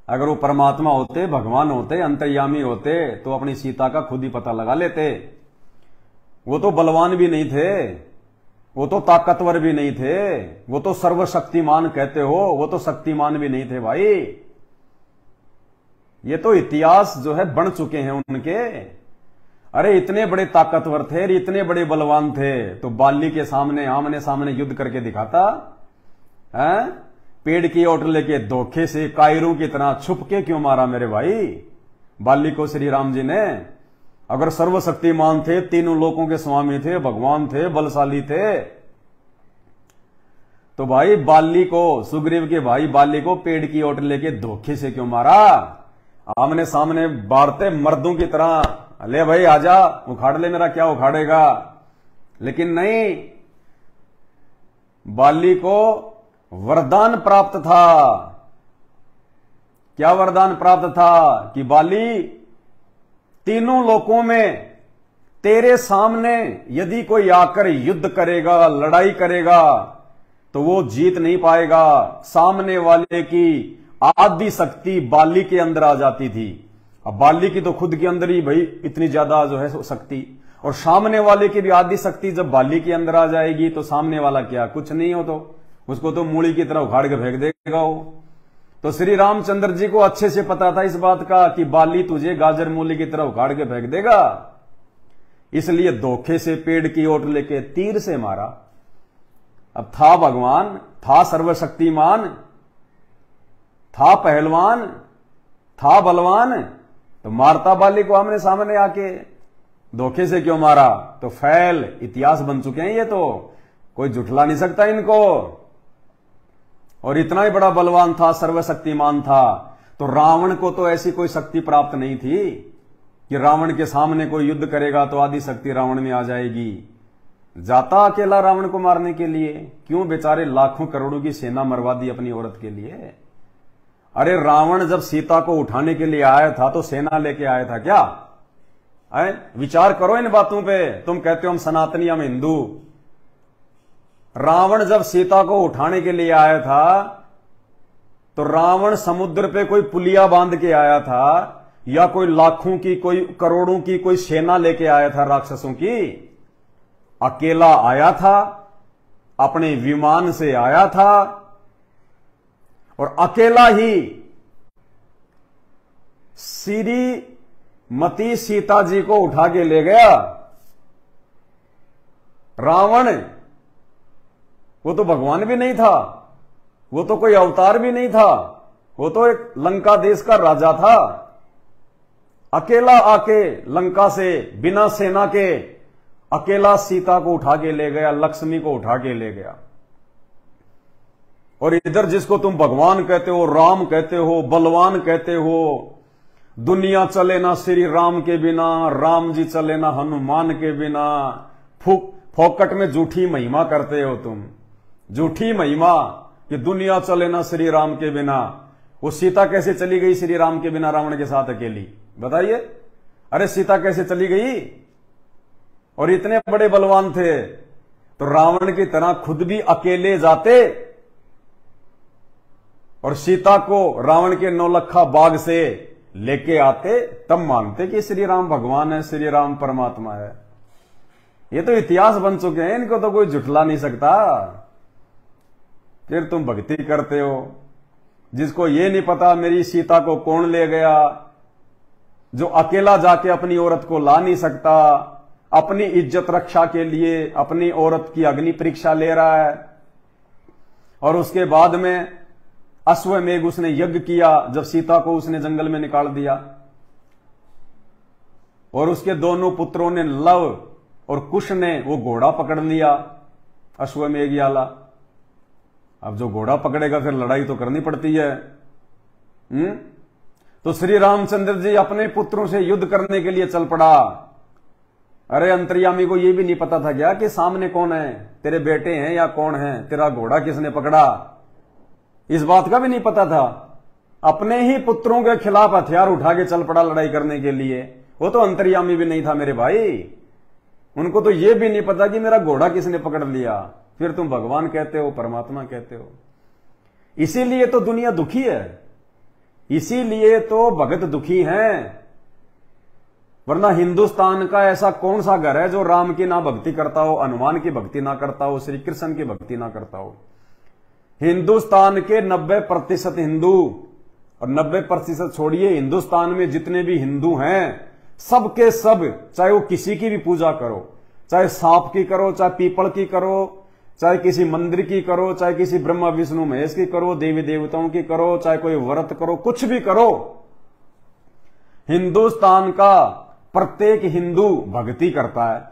अगर वो परमात्मा होते, भगवान होते, अंतर्यामी होते तो अपनी सीता का खुद ही पता लगा लेते। वो तो बलवान भी नहीं थे, वो तो ताकतवर भी नहीं थे, वो तो सर्वशक्तिमान कहते हो, वो तो शक्तिमान भी नहीं थे भाई। ये तो इतिहास जो है बन चुके हैं उनके। अरे इतने बड़े ताकतवर थे, इतने बड़े बलवान थे, तो बाली के सामने आमने सामने युद्ध करके दिखाता है? पेड़ की ओट लेके धोखे से कायरों की तरह छुप के क्यों मारा मेरे भाई बाली को श्री राम जी ने? अगर सर्वशक्तिमान थे, तीनों लोकों के स्वामी थे, भगवान थे, बलशाली थे, तो भाई बाली को, सुग्रीव के भाई बाली को पेड़ की ओट लेके धोखे से क्यों मारा? आमने सामने बारते मर्दों की तरह, ले भाई आजा उखाड़ ले, मेरा क्या उखाड़ेगा? लेकिन नहीं, बाली को वरदान प्राप्त था। क्या वरदान प्राप्त था? कि बाली, तीनों लोकों में तेरे सामने यदि कोई आकर युद्ध करेगा, लड़ाई करेगा, तो वो जीत नहीं पाएगा। सामने वाले की आदि शक्ति बाली के अंदर आ जाती थी। अब बाली की तो खुद के अंदर ही भाई इतनी ज्यादा जो है शक्ति, और सामने वाले की भी आदि शक्ति जब बाली के अंदर आ जाएगी तो सामने वाला क्या, कुछ नहीं हो, तो उसको तो मूली की तरह उखाड़ के फेंक देगा वो। तो श्री रामचंद्र जी को अच्छे से पता था इस बात का कि बाली तुझे गाजर मूली की तरह उखाड़ के फेंक देगा, इसलिए धोखे से पेड़ की ओट लेके तीर से मारा। अब था भगवान, था सर्वशक्तिमान, था पहलवान, था बलवान, तो मारता बाली को आमने सामने आके, धोखे से क्यों मारा? तो फैल इतिहास बन चुके हैं ये, तो कोई जुठला नहीं सकता इनको। और इतना ही बड़ा बलवान था, सर्वशक्तिमान था, तो रावण को तो ऐसी कोई शक्ति प्राप्त नहीं थी कि रावण के सामने कोई युद्ध करेगा तो आदि शक्ति रावण में आ जाएगी। जाता अकेला रावण को मारने के लिए, क्यों बेचारे लाखों करोड़ों की सेना मरवा दी अपनी औरत के लिए। अरे रावण जब सीता को उठाने के लिए आया था तो सेना लेके आया था क्या? विचार करो इन बातों पे। तुम कहते हो हम सनातनी, हम हिंदू। रावण जब सीता को उठाने के लिए आया था तो रावण समुद्र पे कोई पुलिया बांध के आया था, या कोई लाखों की, कोई करोड़ों की कोई सेना लेके आया था राक्षसों की? अकेला आया था, अपने विमान से आया था, और अकेला ही श्रीमती सीता जी को उठा के ले गया। रावण वो तो भगवान भी नहीं था, वो तो कोई अवतार भी नहीं था, वो तो एक लंका देश का राजा था। अकेला आके लंका से बिना सेना के अकेला सीता को उठा के ले गया, लक्ष्मी को उठा के ले गया। और इधर जिसको तुम भगवान कहते हो, राम कहते हो, बलवान कहते हो, दुनिया चले ना श्री राम के बिना, राम जी चले ना हनुमान के बिना, फोकट में झूठी महिमा करते हो तुम, झूठी महिमा कि दुनिया चले ना श्री राम के बिना। वो सीता कैसे चली गई श्री राम के बिना रावण के साथ अकेली, बताइए? अरे सीता कैसे चली गई? और इतने बड़े बलवान थे तो रावण की तरह खुद भी अकेले जाते और सीता को रावण के नौलखा बाग से लेके आते, तब मानते कि श्री राम भगवान है, श्री राम परमात्मा है। ये तो इतिहास बन चुके हैं, इनको तो कोई झुठला नहीं सकता। फिर तुम भक्ति करते हो, जिसको ये नहीं पता मेरी सीता को कौन ले गया, जो अकेला जाके अपनी औरत को ला नहीं सकता, अपनी इज्जत रक्षा के लिए अपनी औरत की अग्नि परीक्षा ले रहा है, और उसके बाद में अश्वमेघ उसने यज्ञ किया जब सीता को उसने जंगल में निकाल दिया, और उसके दोनों पुत्रों ने, लव और कुश ने, वो घोड़ा पकड़ लिया अश्वमेघ वाला। अब जो घोड़ा पकड़ेगा फिर लड़ाई तो करनी पड़ती है। तो श्री रामचंद्र जी अपने पुत्रों से युद्ध करने के लिए चल पड़ा। अरे अंतर्यामी को यह भी नहीं पता था क्या कि सामने कौन है, तेरे बेटे हैं या कौन है, तेरा घोड़ा किसने पकड़ा, इस बात का भी नहीं पता था। अपने ही पुत्रों के खिलाफ हथियार उठा के चल पड़ा लड़ाई करने के लिए। वो तो अंतर्यामी भी नहीं था मेरे भाई, उनको तो यह भी नहीं पता कि मेरा घोड़ा किसने पकड़ लिया। फिर तुम भगवान कहते हो, परमात्मा कहते हो। इसीलिए तो दुनिया दुखी है, इसीलिए तो भगत दुखी हैं। वरना हिंदुस्तान का ऐसा कौन सा घर है जो राम की ना भक्ति करता हो, हनुमान की भक्ति ना करता हो, श्री कृष्ण की भक्ति ना करता हो। हिंदुस्तान के 90% हिंदू, और 90% छोड़िए, हिंदुस्तान में जितने भी हिंदू हैं सबके सब, चाहे वो किसी की भी पूजा करो, चाहे सांप की करो, चाहे पीपल की करो, चाहे किसी मंदिर की करो, चाहे किसी ब्रह्मा विष्णु महेश की करो, देवी देवताओं की करो, चाहे कोई व्रत करो, कुछ भी करो, हिंदुस्तान का प्रत्येक हिंदू भक्ति करता है।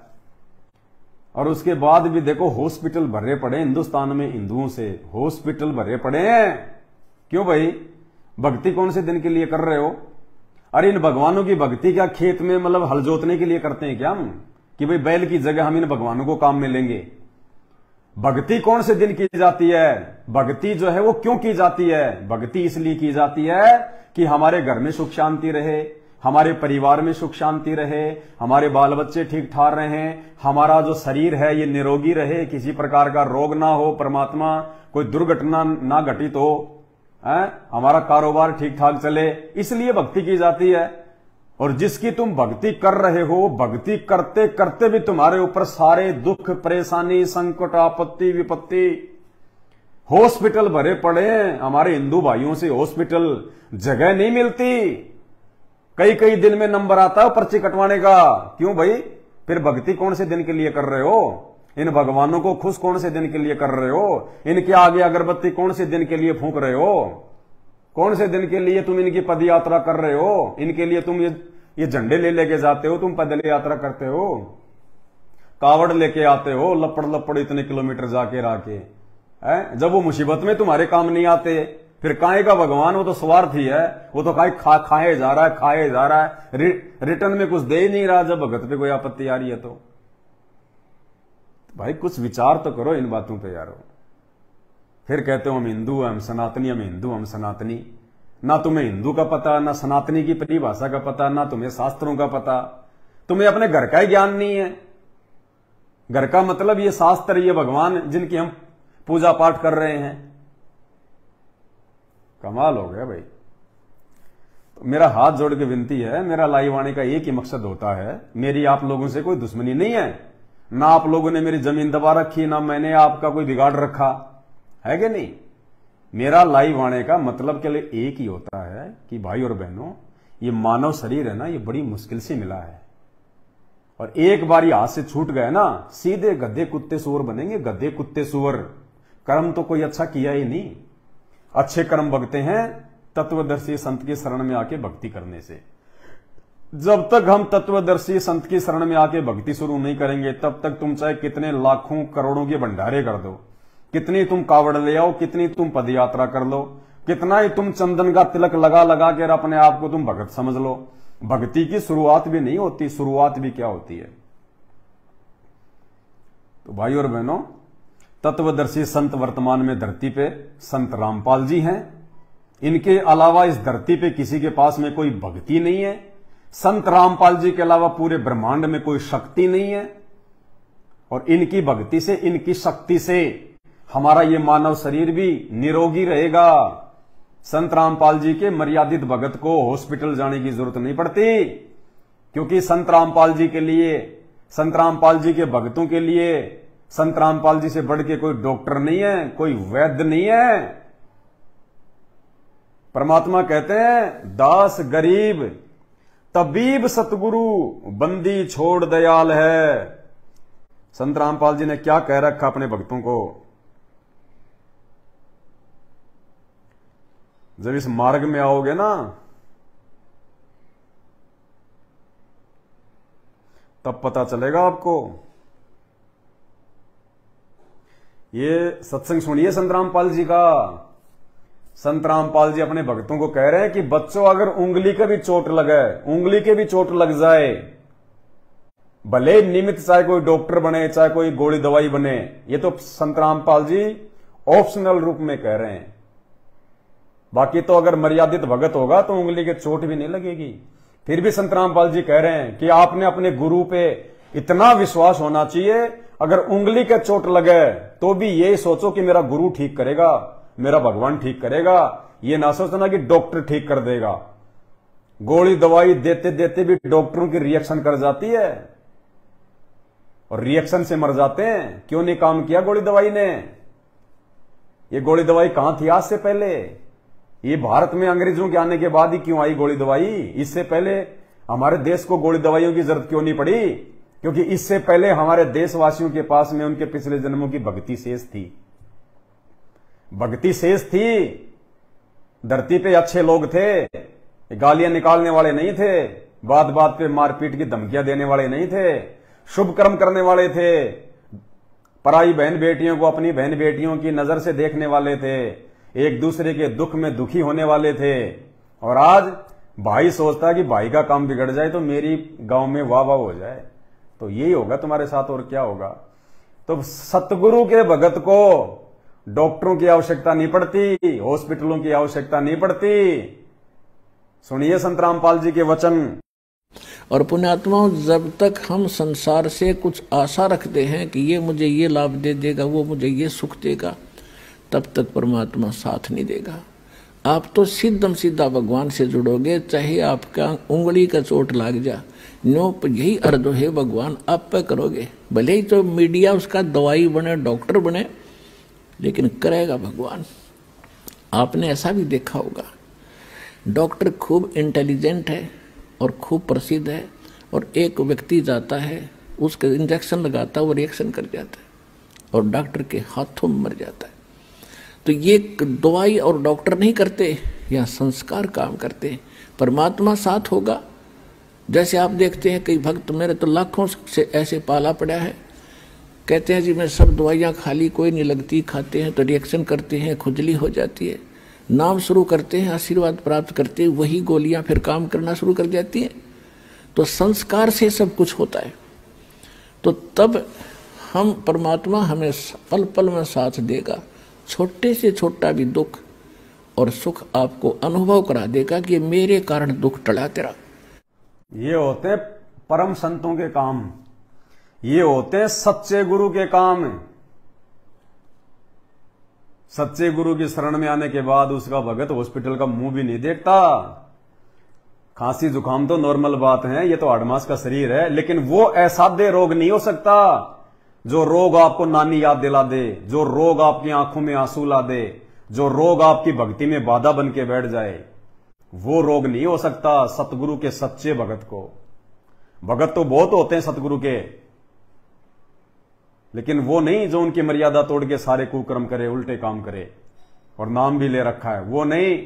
और उसके बाद भी देखो हॉस्पिटल भरे पड़े हिंदुस्तान में हिंदुओं से, हॉस्पिटल भरे पड़े हैं। क्यों भाई? भक्ति कौन से दिन के लिए कर रहे हो? अरे इन भगवानों की भक्ति क्या खेत में मतलब हल जोतने के लिए करते हैं क्या हम, कि भाई बैल की जगह हम इन भगवानों को काम में लेंगे? भक्ति कौन से दिन की जाती है? भक्ति जो है वो क्यों की जाती है? भक्ति इसलिए की जाती है कि हमारे घर में सुख शांति रहे, हमारे परिवार में सुख शांति रहे, हमारे बाल बच्चे ठीक ठाक रहें, हमारा जो शरीर है ये निरोगी रहे, किसी प्रकार का रोग ना हो, परमात्मा कोई दुर्घटना ना घटित हो, हमारा कारोबार ठीक ठाक चले, इसलिए भक्ति की जाती है। और जिसकी तुम भक्ति कर रहे हो, भक्ति करते करते भी तुम्हारे ऊपर सारे दुख, परेशानी, संकट, आपत्ति, विपत्ति, हॉस्पिटल भरे पड़े हैं। हमारे हिंदू भाइयों से हॉस्पिटल जगह नहीं मिलती, कई कई दिन में नंबर आता है पर्ची कटवाने का। क्यों भाई? फिर भक्ति कौन से दिन के लिए कर रहे हो? इन भगवानों को खुश कौन से दिन के लिए कर रहे हो? इनके आगे अगरबत्ती कौन से दिन के लिए फूंक रहे हो? कौन से दिन के लिए तुम इनकी पद यात्रा कर रहे हो? इनके लिए तुम ये झंडे ले लेके जाते हो, तुम पैदल यात्रा करते हो, कावड़ लेके आते हो, लपड़ लपड़ इतने किलोमीटर जाके राके, जब वो मुसीबत में तुम्हारे काम नहीं आते, फिर काहे का भगवान? वो तो स्वार्थी है, वो तो खाए जा रहा है, खाए जा रहा है, रिटर्न में कुछ दे ही नहीं रहा जब भगत पे कोई आपत्ति आ रही है। तो भाई कुछ विचार तो करो इन बातों पे यारो। फिर कहते हो हम हिंदू, हम सनातनी, हम हिंदू, हम सनातनी। ना तुम्हें हिंदू का पता, ना सनातनी की परिभाषा का पता, ना तुम्हें शास्त्रों का पता, तुम्हें अपने घर का ही ज्ञान नहीं है। घर का मतलब ये शास्त्र, ये भगवान जिनकी हम पूजा पाठ कर रहे हैं। कमाल हो गया भाई। तो मेरा हाथ जोड़ के विनती है, मेरा लाइव आने का एक ही मकसद होता है, मेरी आप लोगों से कोई दुश्मनी नहीं है, ना आप लोगों ने मेरी जमीन दबा रखी, ना मैंने आपका कोई बिगाड़ रखा है कि नहीं। मेरा लाइव आने का मतलब के लिए एक ही होता है कि भाई और बहनों, ये मानव शरीर है ना, ये बड़ी मुश्किल से मिला है, और एक बार ये हाथ से छूट गए ना, सीधे गधे कुत्ते सुअर बनेंगे, गधे कुत्ते सुअर। कर्म तो कोई अच्छा किया ही नहीं। अच्छे कर्म भगते हैं तत्वदर्शी संत की शरण में आके भक्ति करने से। जब तक हम तत्वदर्शी संत की शरण में आके भक्ति शुरू नहीं करेंगे, तब तक तुम चाहे कितने लाखों करोड़ों के भंडारे कर दो, कितनी तुम कावड़ ले आओ, कितनी तुम पदयात्रा कर लो, कितना ही तुम चंदन का तिलक लगा लगा कर अपने आप को तुम भगत समझ लो, भक्ति की शुरुआत भी नहीं होती। शुरुआत भी क्या होती है? तो भाई और बहनों, तत्वदर्शी संत वर्तमान में धरती पे संत रामपाल जी हैं। इनके अलावा इस धरती पे किसी के पास में कोई भक्ति नहीं है। संत रामपाल जी के अलावा पूरे ब्रह्मांड में कोई शक्ति नहीं है, और इनकी भक्ति से, इनकी शक्ति से हमारा ये मानव शरीर भी निरोगी रहेगा। संत रामपाल जी के मर्यादित भगत को हॉस्पिटल जाने की जरूरत नहीं पड़ती, क्योंकि संत रामपाल जी के लिए, संत रामपाल जी के भक्तों के लिए, संत रामपाल जी से बढ़ के कोई डॉक्टर नहीं है, कोई वैद्य नहीं है। परमात्मा कहते हैं, दास गरीब तबीब सतगुरु बंदी छोड़ दयाल है। संत रामपाल जी ने क्या कह रखा अपने भक्तों को? जब इस मार्ग में आओगे ना, तब पता चलेगा आपको। ये सत्संग सुनिए संत रामपाल जी का। संत रामपाल जी अपने भक्तों को कह रहे हैं कि बच्चों, अगर उंगली के भी चोट लगे, उंगली के भी चोट लग जाए, भले निमित्त चाहे कोई डॉक्टर बने, चाहे कोई गोली दवाई बने, ये तो संत रामपाल जी ऑप्शनल रूप में कह रहे हैं। बाकी तो अगर मर्यादित भगत होगा तो उंगली के चोट भी नहीं लगेगी। फिर भी संत रामपाल जी कह रहे हैं कि आपने अपने गुरु पे इतना विश्वास होना चाहिए, अगर उंगली के चोट लगे तो भी ये सोचो कि मेरा गुरु ठीक करेगा, मेरा भगवान ठीक करेगा। ये ना सोचना कि डॉक्टर ठीक कर देगा। गोली दवाई देते देते भी डॉक्टरों की रिएक्शन कर जाती है और रिएक्शन से मर जाते हैं। क्यों नहीं काम किया गोली दवाई ने? ये गोली दवाई कहां थी आज से पहले? ये भारत में अंग्रेजों के आने के बाद ही क्यों आई गोली दवाई? इससे पहले हमारे देश को गोली दवाइयों की जरूरत क्यों नहीं पड़ी? क्योंकि इससे पहले हमारे देशवासियों के पास में उनके पिछले जन्मों की भक्ति शेष थी। भक्ति शेष थी। धरती पे अच्छे लोग थे, गालियां निकालने वाले नहीं थे, बात बात पे मारपीट की धमकियां देने वाले नहीं थे, शुभ कर्म करने वाले थे, पराई बहन बेटियों को अपनी बहन बेटियों की नजर से देखने वाले थे, एक दूसरे के दुख में दुखी होने वाले थे। और आज भाई सोचता है कि भाई का काम बिगड़ जाए तो मेरी गांव में वाह वाह हो जाए। तो यही होगा तुम्हारे साथ, और क्या होगा? तो सतगुरु के भगत को डॉक्टरों की आवश्यकता नहीं पड़ती, हॉस्पिटलों की आवश्यकता नहीं पड़ती। सुनिए संत रामपाल जी के वचन। और पुण्यात्माओं, जब तक हम संसार से कुछ आशा रखते हैं कि ये मुझे ये लाभ दे देगा, वो मुझे ये सुख देगा, तब तक परमात्मा साथ नहीं देगा। आप तो सीधम सीधा भगवान से जुड़ोगे, चाहे आपका उंगली का चोट लग जा, नो यही अर्ज है भगवान आप पे करोगे। भले ही तो मीडिया उसका दवाई बने, डॉक्टर बने, लेकिन करेगा भगवान। आपने ऐसा भी देखा होगा, डॉक्टर खूब इंटेलिजेंट है और खूब प्रसिद्ध है, और एक व्यक्ति जाता है, उसके इंजेक्शन लगाता है, वो रिएक्शन कर जाता है और डॉक्टर के हाथों में मर जाता है। तो ये दवाई और डॉक्टर नहीं करते, यहाँ संस्कार काम करते हैं। परमात्मा साथ होगा। जैसे आप देखते हैं कई भक्त, मेरे तो लाखों से ऐसे पाला पड़ा है, कहते हैं जी मैं सब दवाइयाँ खा ली, कोई नहीं लगती, खाते हैं तो रिएक्शन करते हैं, खुजली हो जाती है, नाम शुरू करते हैं, आशीर्वाद प्राप्त करते हैं, वही गोलियां फिर काम करना शुरू कर जाती हैं। तो संस्कार से सब कुछ होता है। तो तब हम परमात्मा हमें पल पल में साथ देगा। छोटे से छोटा भी दुख और सुख आपको अनुभव करा देगा कि मेरे कारण दुख टला तेरा। ये होते हैं परम संतों के काम, ये होते हैं सच्चे गुरु के काम। सच्चे गुरु की शरण में आने के बाद उसका भगत हॉस्पिटल का मुंह भी नहीं देखता। खांसी जुकाम तो नॉर्मल बात है, ये तो आड़मास का शरीर है, लेकिन वो असाध्य रोग नहीं हो सकता जो रोग आपको नानी याद दिला दे, जो रोग आपकी आंखों में आंसू ला दे, जो रोग आपकी भक्ति में बाधा बन के बैठ जाए। वो रोग नहीं हो सकता सतगुरु के सच्चे भगत को। भगत तो बहुत होते हैं सतगुरु के, लेकिन वो नहीं जो उनकी मर्यादा तोड़ के सारे कुकर्म करे, उल्टे काम करे और नाम भी ले रखा है, वो नहीं।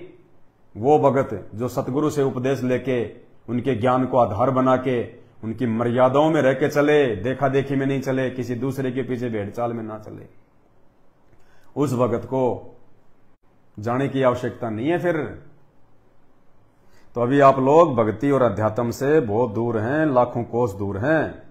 वो भगत जो सतगुरु से उपदेश लेके उनके ज्ञान को आधार बना के उनकी मर्यादाओं में रह के चले, देखा देखी में नहीं चले, किसी दूसरे के पीछे भेड़ चाल में ना चले, उस भगत को जाने की आवश्यकता नहीं है फिर। तो अभी आप लोग भक्ति और अध्यात्म से बहुत दूर हैं, लाखों कोस दूर हैं।